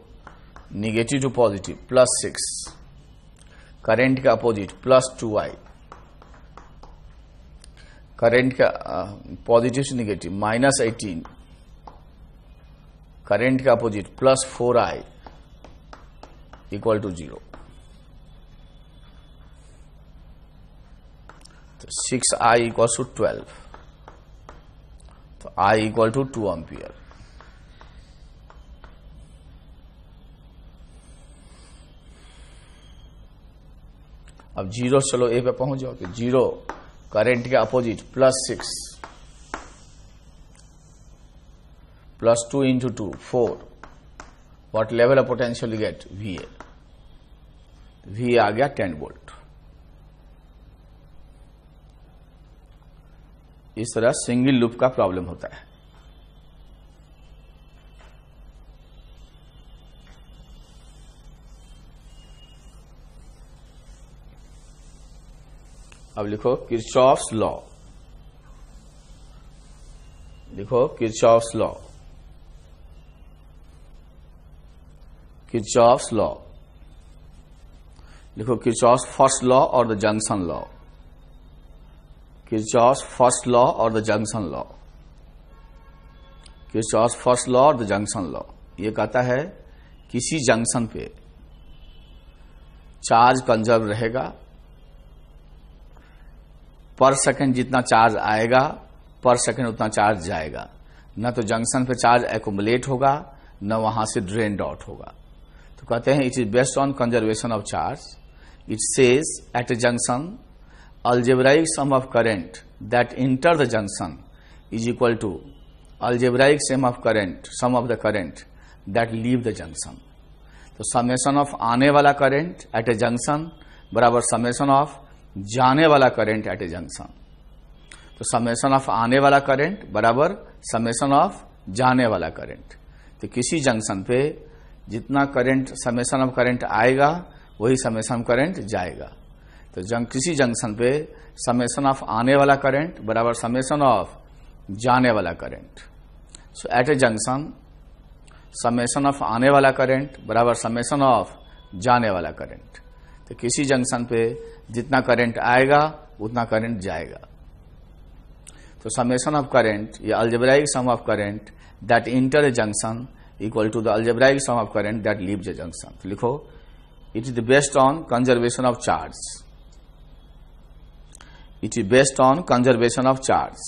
निगेटिव टू पॉजिटिव +6, करंट का अपोजिट +2I, करंट का पॉजिटिव से निगेटिव -18, करंट का अपोजिट +4I इक्वल टू 0। तो 6I इक्वल टू 12, तो I इक्वल टू 2 एम्पियर। अब 0 चलो A पे पहुंच जाओ। तो 0 करंट के opposite +6 +2 into 2 4, what level of potential you get? VA। VA आ गया 10 वोल्ट। इस तरह सिंगल लूप का प्रॉब्लम होता है। अब लिखो किरचॉफ्स लॉ, लिखो किरचॉफ्स लॉ, किरचॉफ्स लॉ, लिखो किरचॉफ्स फर्स्ट लॉ और the junction law, Kirchhoff's first law और the junction law, Kirchhoff's first law और द जंक्शन लॉ। ये कहता है किसी जंक्शन पे चार्ज कंजर्व रहेगा, पर सेकंड जितना चार्ज आएगा पर सेकंड उतना चार्ज जाएगा। न तो जंक्शन पे चार्ज एक्युमुलेट होगा, न वहां से ड्रेन आउट होगा। तो कहते हैं it is based on conservation of charge. It says at a junction algebraic sum of current that enter the junction is equal to algebraic sum of the current that leave the junction। तो summation of आने वाला current eight a junction बराबर summation of जाने वाला current eight a junction. तो summation of आने वाला current बराबर समेशन ऑफ जाने वाला करंट। तो किसी जंक्शन पे जितना करंट समेशन ऑफ करंट आएगा वही समेशन करंट जाएगा। तो किसी जंक्शन पे समेशन ऑफ आने वाला करंट बराबर समेशन ऑफ जाने वाला current. So at a junction summation of आने वाला करंट बराबर समेशन ऑफ जाने वाला करंट। तो किसी जंक्शन पे जितना करंट आएगा उतना करंट जाएगा। तो समेशन ऑफ करंट या algebraic sum of current that enter a junction equal to the algebraic sum of current that leaves a junction. तो लिखो it is based on conservation of charge. It is based on conservation of charge.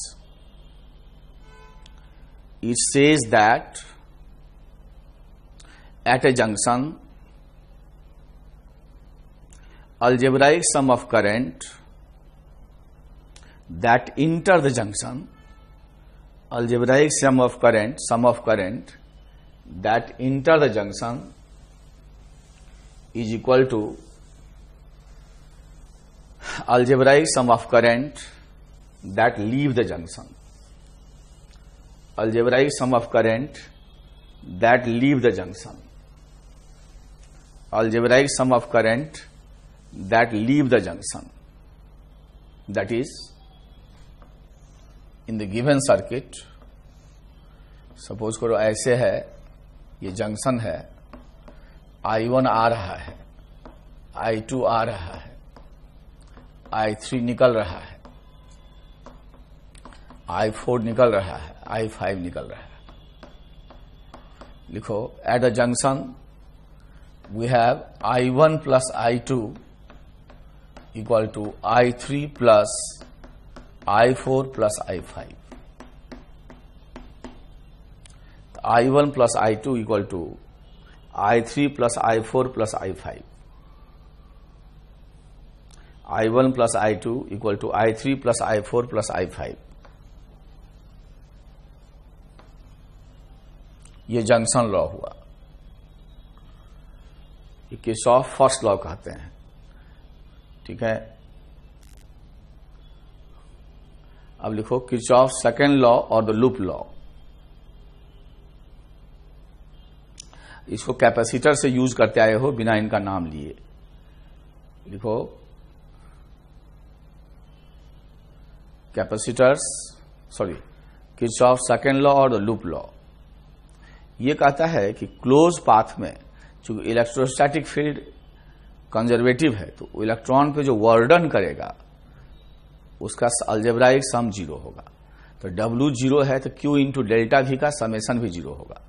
It says that at a junction, algebraic sum of current that enter the junction algebraic sum of current that enter the junction is equal to algebraic sum of current that leave the junction. Algebraic sum of current that leave the junction. Algebraic sum of current that leave the junction. That is, in the given circuit, suppose करो ऐसे है, ये junction है, I1 आ रहा है, I2 आ रहा है, I3 निकल रहा है, I4 निकल रहा है, I5 निकल रहा है. लिखो, at the junction we have I1 plus I2 equal to I3 plus I4 plus I5. I1 plus I2 equal to I3 plus I4 plus I5. I1 plus I2 equal to I3 plus I4 plus I5. ये junction law हुआ. ये Kirchhoff first law कहते हैं. ठीक है. अब लिखो Kirchhoff second law और द लूप लॉ. इसको कैपेसिटर से यूज करते आए हो बिना इनका नाम लिए. लिखो capacitors, sorry, Kirchhoff second law और द लूप लॉ. ये कहता है कि क्लोज पाथ में चूंकि इलेक्ट्रोस्टैटिक फील्ड कंजर्वेटिव है तो इलेक्ट्रॉन पे जो वर्डन करेगा उसका अलजेब्राइक सम 0 होगा. तो W 0 है तो Q इंटू डेल्टा V का समेशन भी 0 होगा.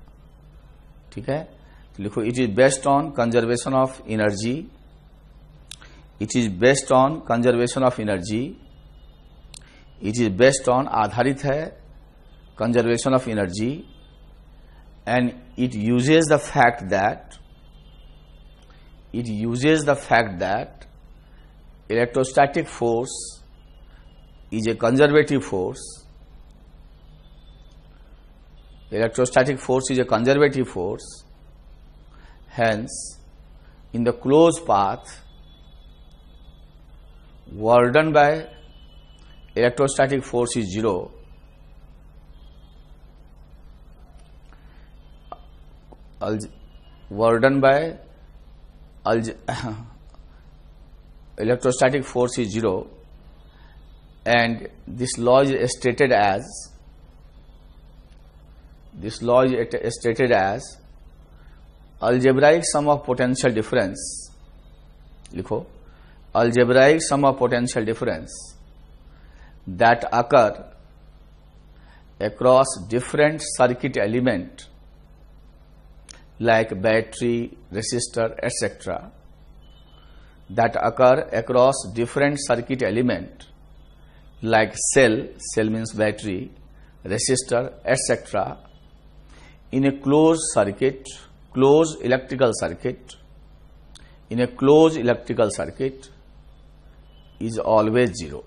ठीक है. तो लिखो it is based on conservation of energy. It is based on conservation of energy. It is based on आधारित है conservation of energy. And it uses the fact that electrostatic force is a conservative force. Electrostatic force is a conservative force. Hence, in the closed path, work done by electrostatic force is 0. Work done by electrostatic force is 0, and this law is stated as algebraic sum of potential difference. लिखो algebraic sum of potential difference that occur across different circuit element like battery, resistor, etc. that occur across different circuit element like cell means battery, resistor, etc. in a closed circuit, closed electrical circuit, in a closed electrical circuit is always 0.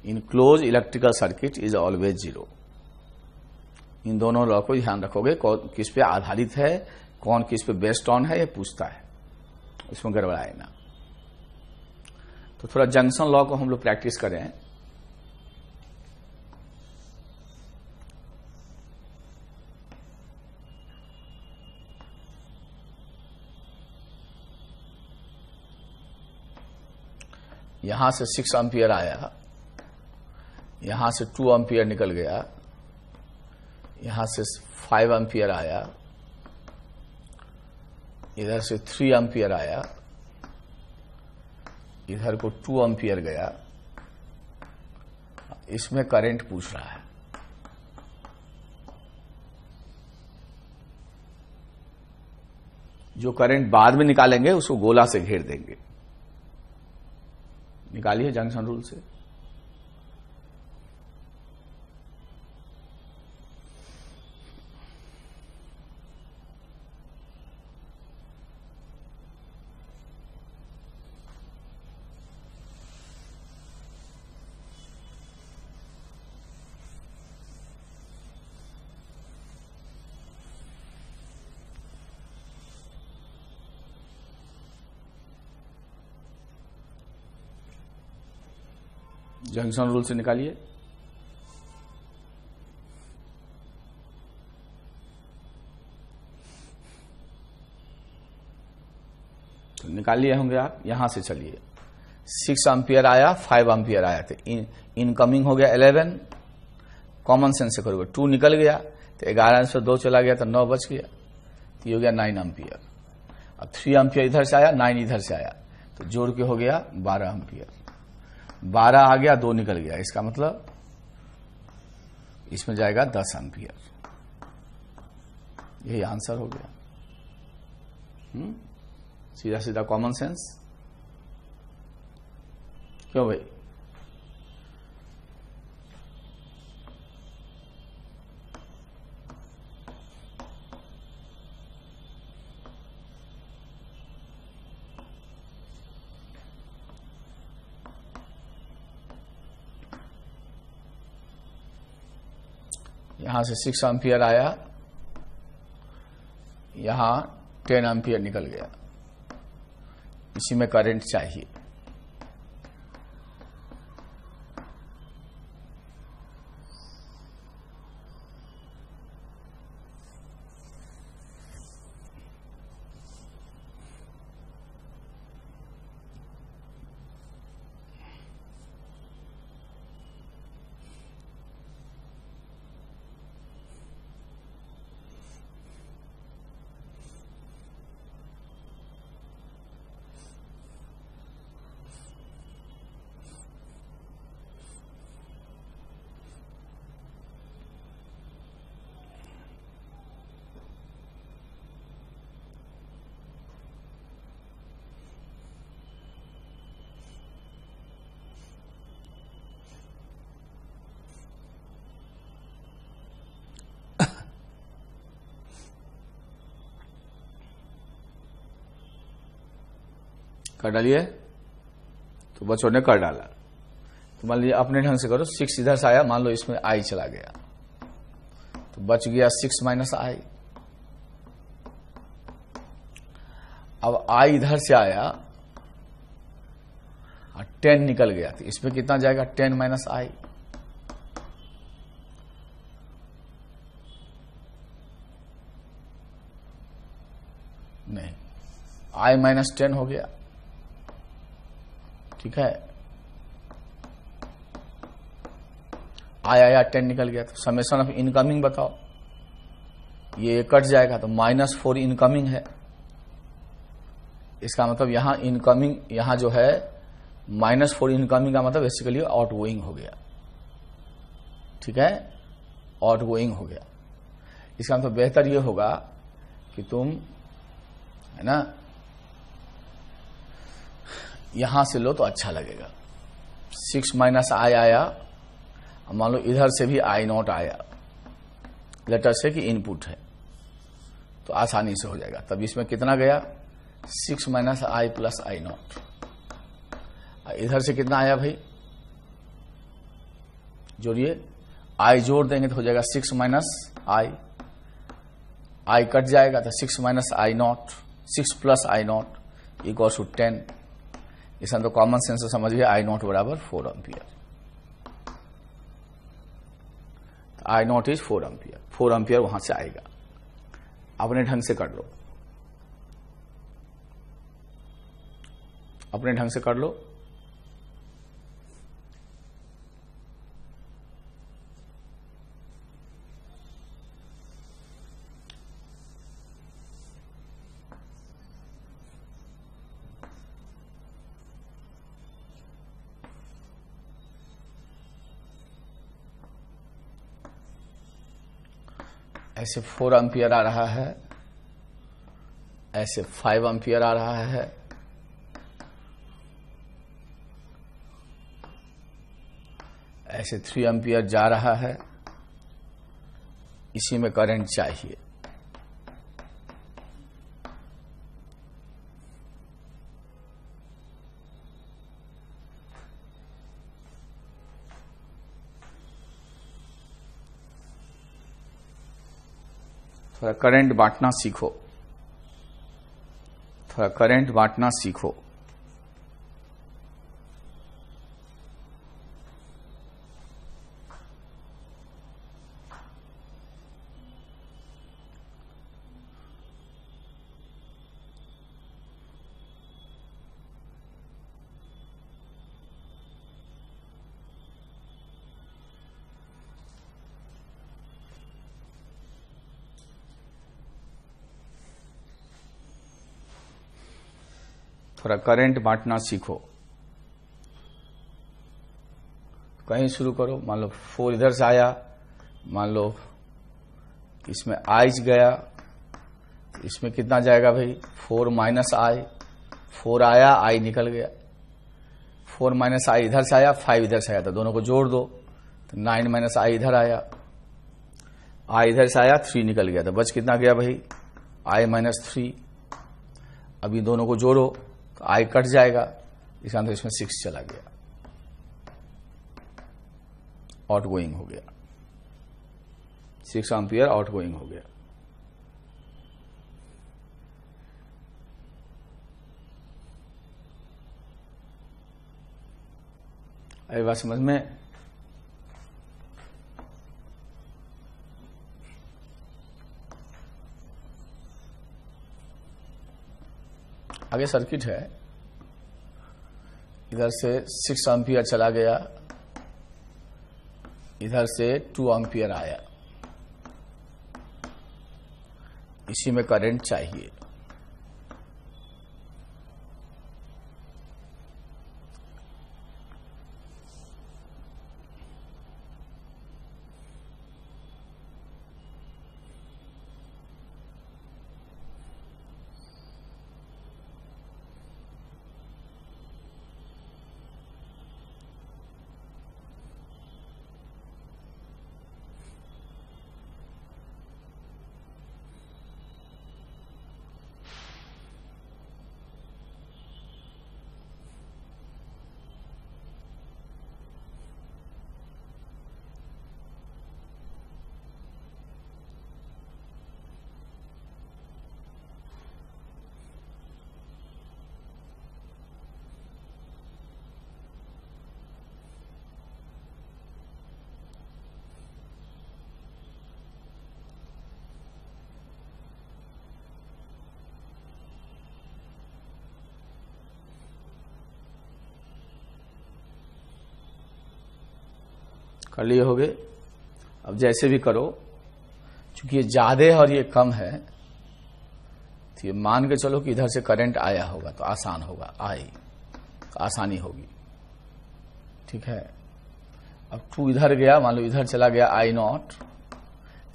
In closed electrical circuit is always 0. इन दोनों law को ध्यान रखोगे. कौन किस पे आधारित है, कौन किस पे बेस्ड ऑन है, ये पूछता है. इसमें गड़बड़ाए ना. तो थोड़ा जंक्शन लॉ को हम लोग प्रैक्टिस करें. यहां से 6 एम्पियर आया, यहां से 2 एम्पियर निकल गया, यहां से 5 एम्पियर आया, इधर से 3 एम्पियर आया, इधर को 2 एम्पियर गया. इसमें करंट पूछ रहा है. जो करंट बाद में निकालेंगे उसको गोला से घेर देंगे. निकालिए जंक्शन रूल से. जंक्शन रूल से निकालिए। तो निकाल लिए होंगे आप। यहां से चलिए, 6 एम्पियर आया, 5 एम्पियर आया, तो इनकमिंग हो गया 11। कॉमन सेंस से करोगे, 2 निकल गया तो 11 से 2 चला गया तो 9 बच गया, तो ये हो गया 9 एम्पियर। अब 3 एम्पियर इधर से आया, 9 इधर से आया, तो जोड़ के हो गया 12 एम्पियर। 12 आ गया, 2 निकल गया, इसका मतलब इसमें जाएगा 10 एम्पियर। यही आंसर हो गया। सीधा सीधा कॉमन सेंस। क्यों भाई? यहां से 6 एम्पियर आया, यहां 10 एम्पियर निकल गया, इसी में करंट चाहिए। कर डालिए। तो बच्चों ने कर डाला, तो मान लीजिए अपने ढंग से करो। 6 इधर से आया, मान लो इसमें आई चला गया, तो बच गया 6 माइनस आई। अब आई इधर से आया और 10 निकल गया, तो इसमें कितना जाएगा? 10 माइनस आई। नहीं, आई माइनस 10 हो गया, ठीक है। आई आया, 10 निकल गया, तो समेशन ऑफ इनकमिंग बताओ। ये कट जाएगा तो -4 इनकमिंग है, इसका मतलब यहां इनकमिंग, यहां जो है -4 इनकमिंग का मतलब बेसिकली आउट गोइंग हो गया, ठीक है, आउट गोइंग हो गया। इसका मतलब बेहतर ये होगा कि तुम, है ना, यहां से लो तो अच्छा लगेगा। 6 माइनस आई आया, मान लो इधर से भी आई नॉट आया, लेटर से कि इनपुट है, तो आसानी से हो जाएगा। तब इसमें कितना गया? 6 minus I plus I not. इधर से कितना आया भाई? जोड़िए, आई जोड़ देंगे तो हो जाएगा 6 माइनस आई। आई कट जाएगा तो 6 minus I naught, 6 plus I naught equal to 10। इसमें तो कॉमन सेंस से समझिए, आई नॉट बराबर 4 ampere. I not is 4 ampere. 4 ampere वहां से आएगा। अपने ढंग से कर लो, अपने ढंग से कर लो। ऐसे 4 एम्पियर आ रहा है, ऐसे 5 एम्पियर आ रहा है, ऐसे 3 एम्पियर जा रहा है, इसी में करंट चाहिए। थोड़ा करंट बांटना सीखो, थोड़ा करंट बांटना सीखो। थोड़ा करंट बांटना सीखो। कहीं शुरू करो। मान लो 4 इधर से आया, मान लो इसमें आई गया, इसमें कितना जाएगा भाई 4 माइनस आई। 4 आया, आई निकल गया। 4 माइनस आई इधर से आया, 5 इधर से आया, तो दोनों को जोड़ दो तो 9 माइनस आई इधर आया, आई इधर से आया, 3 निकल गया, तो बच कितना गया भाई आई माइनस 3। अभी दोनों को जोड़ो तो आई कट जाएगा, इसका अंदर इसमें 6 चला गया, आउट गोइंग हो गया, 6 एम्पियर आउट गोइंग हो गया। अरे बात समझ में? आगे सर्किट है, इधर से 6 एम्पियर चला गया, इधर से 2 एम्पियर आया, इसी में करंट चाहिए। कर लिए होगे। अब जैसे भी करो, क्योंकि ये ज्यादा है और ये कम है, तो ये मान के चलो कि इधर से करंट आया होगा तो आसान होगा, आई तो आसानी होगी। ठीक है। अब 2 इधर गया, मान लो इधर चला गया आई नॉट,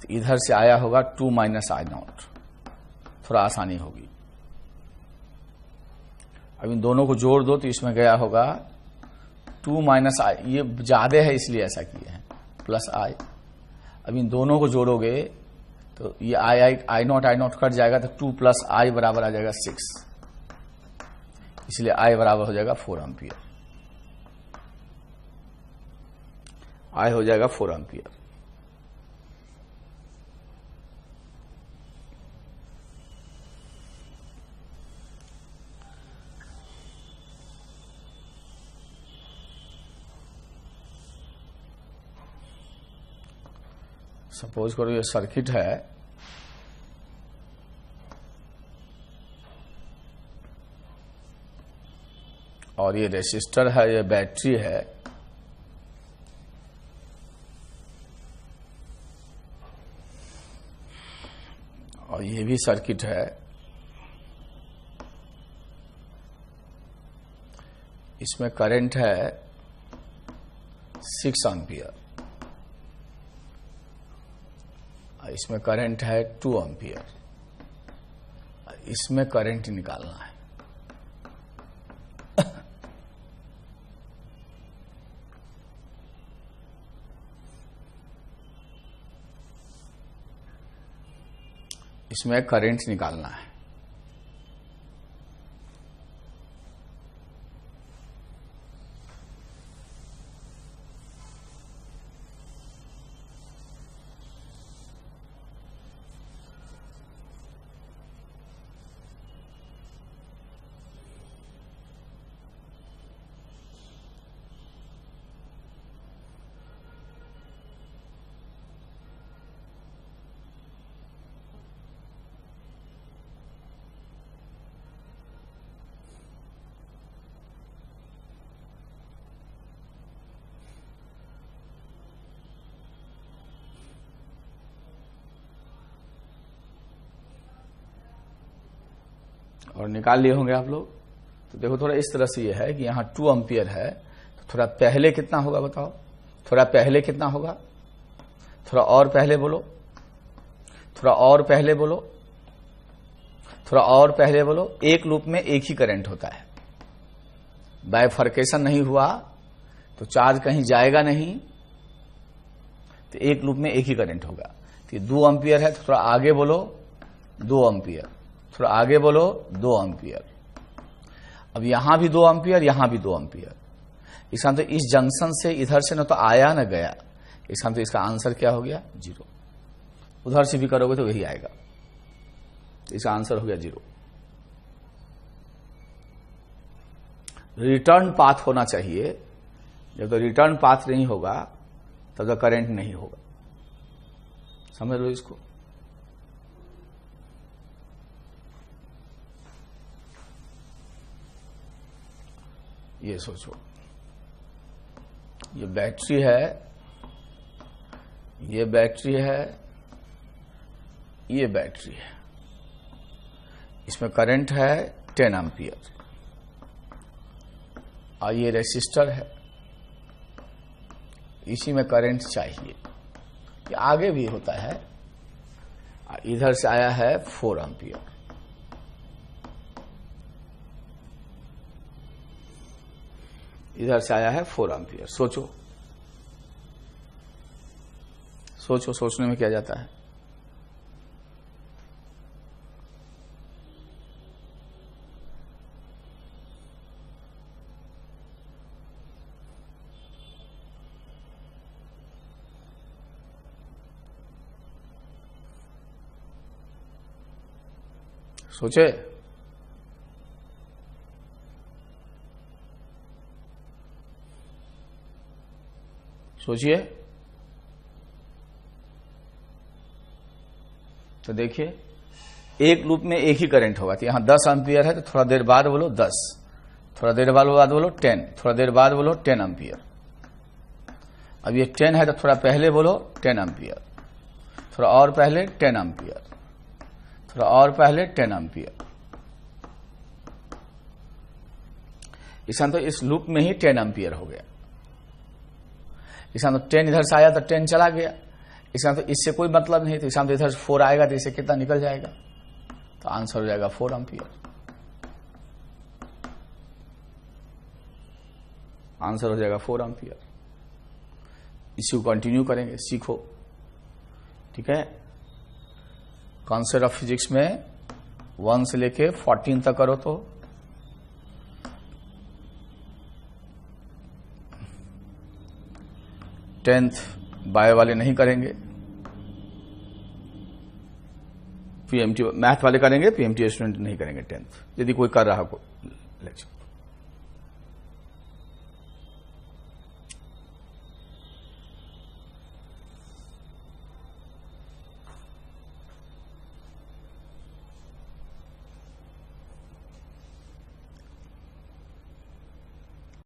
तो इधर से आया होगा 2 माइनस आई नॉट, थोड़ा आसानी होगी। अब इन दोनों को जोड़ दो तो इसमें गया होगा 2 माइनस आई, ये ज्यादा है इसलिए ऐसा किए हैं, प्लस आई। अब इन दोनों को जोड़ोगे तो ये आई नॉट कट जाएगा, तो 2 प्लस आई बराबर आ जाएगा 6, इसलिए आई बराबर हो जाएगा 4 एम्पियर। आई हो जाएगा 4 एम्पियर। सपोज करो ये सर्किट है, और ये रेसिस्टर है, ये बैटरी है, और ये भी सर्किट है। इसमें करंट है 6 एम्पियर, इसमें करंट है 2 एम्पियर, इसमें करंट निकालना है। इसमें करंट निकालना है। और निकाल लिए होंगे आप लोग। तो देखो थोड़ा इस तरह से ये है कि यहां 2 एम्पियर है, तो थोड़ा पहले कितना होगा बताओ, थोड़ा पहले कितना होगा, थोड़ा और पहले बोलो, थोड़ा और पहले बोलो, थोड़ा और पहले बोलो। एक लूप में एक ही करंट होता है, बाइफर्केशन नहीं हुआ तो चार्ज कहीं जाएगा नहीं, तो एक लूप में एक ही करंट होगा। तो 2 एम्पियर है तो थोड़ा आगे बोलो 2 एम्पियर, थोड़ा आगे बोलो 2 एम्पियर। अब यहां भी 2 एम्पियर, यहां भी 2 एम्पियर। इसका मतलब इस जंक्शन से इधर से न तो आया न गया, इसका मतलब इसका आंसर क्या हो गया 0। उधर से भी करोगे तो वही आएगा, इसका आंसर हो गया 0। रिटर्न पाथ होना चाहिए, जब तो रिटर्न पाथ नहीं होगा तब तो करंट नहीं होगा। समझ लो इसको। ये सोचो, ये बैटरी है, ये बैटरी है, ये बैटरी है, इसमें करंट है 10 एम्पियर, और ये रेसिस्टर है, इसी में करंट चाहिए। ये आगे भी होता है, इधर से आया है 4 एम्पियर, इधर से आया है 4 एम्पियर। सोचो सोचो, सोचने में क्या जाता है। सोचे, सोचिए। तो देखिए एक लूप में एक ही करंट होगा, तो यहां 10 एम्पियर है तो थोड़ा देर बाद बोलो 10, थोड़ा देर बाद बोलो 10, थोड़ा देर बाद बोलो 10 एम्पियर। अब ये 10 है तो थोड़ा पहले बोलो 10 एम्पियर, थोड़ा और पहले 10 एम्पियर, थोड़ा और पहले 10 एम्पियर। इसका तो इस लूप में ही 10 एम्पियर हो गया। इसका तो 10 इधर से आया तो 10 चला गया, इसका तो इससे कोई मतलब नहीं। तो इसका तो इधर से 4 आएगा तो इससे कितना निकल जाएगा, तो आंसर हो जाएगा 4 एम्पियर। आंसर हो जाएगा 4 एम्पियर। इसी को कंटिन्यू करेंगे, सीखो, ठीक है। कॉन्सेप्ट ऑफ फिजिक्स में 1 से लेके 14 तक करो तो 10th बायो वाले नहीं करेंगे, पीएमटी मैथ वाले करेंगे, पीएमटी स्टूडेंट नहीं करेंगे 10th, यदि कोई कर रहा हो लेक्चर।